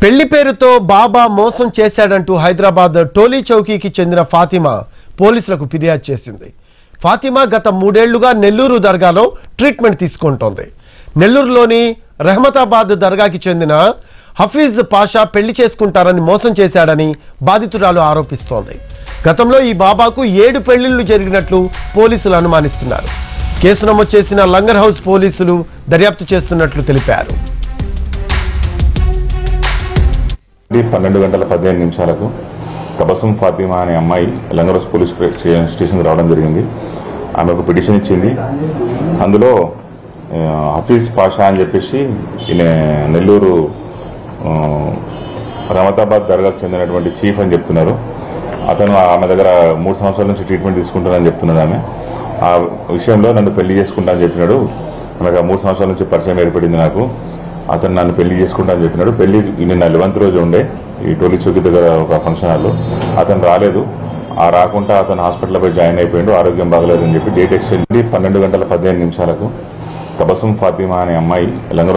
పెళ్లి పేరుతో బాబా మోసం చేశాడంటూ హైదరాబాద్ టోలీ చౌకీకి చెందిన ఫాతిమా పోలీసులకు ఫిర్యాదు చేసింది. ఫాతిమా గత 3 ఏళ్లుగా నెల్లూరు దర్గాలో ట్రీట్మెంట్ తీసుకుంటోంది. నెల్లూరులోని రెహమతాబాద్ దర్గాకి చెందిన హఫీజ్ పాషా పెళ్లి చేసుకుంటారని మోసం చేశాడని బాధితురాలు ఆరోపిస్తోంది. గతంలో ఈ బాబాకు 7 పెళ్లిళ్లు జరిగినట్లు పోలీసులు అనుమానిస్తున్నారు. కేసు నమోదు చేసిన లంగర్ హౌస్ పోలీసులు దర్యాప్తు చేస్తున్నట్లు తెలిపారు. 12:15 తబస్సుం ఫాతిమా అనే అమ్మాయి లంగర్ హౌస్ పోలీస్ స్టేషన్కి రావడం జరిగింది. ఆమె ఒక పిటిషన్ ఇచ్చింది. అందులో హఫీజ్ పాషా అని చెప్పేసి ఈయన నెల్లూరు రహమతాబాద్ దర్గాకు చెందినటువంటి చీఫ్ అని చెప్తున్నారు. అతను ఆమె దగ్గర 3 సంవత్సరాల నుంచి ట్రీట్మెంట్ తీసుకుంటానని చెప్తున్నది. ఆమె ఆ విషయంలో నన్ను పెళ్లి చేసుకుంటా అని చెప్పినాడు. ఆమెకు 3 సంవత్సరాల నుంచి పరిచయం ఏర్పడింది. నాకు అతను నన్ను పెళ్లి చేసుకుంటా అని చెప్పినాడు. పెళ్లి నిన్న 11th రోజు ఉండే ఈ టోలీ చౌకీ దగ్గర ఒక ఫంక్షన్ హాల్లో. అతను రాలేదు. ఆ రాకుండా అతను హాస్పిటల్లో పోయి జాయిన్ అయిపోయాడు. ఆరోగ్యం బాగలేదని చెప్పి డేట్ ఎక్స్చేంజ్ 12:15 తబస్సుం ఫాతిమా అనే అమ్మాయి లంగర్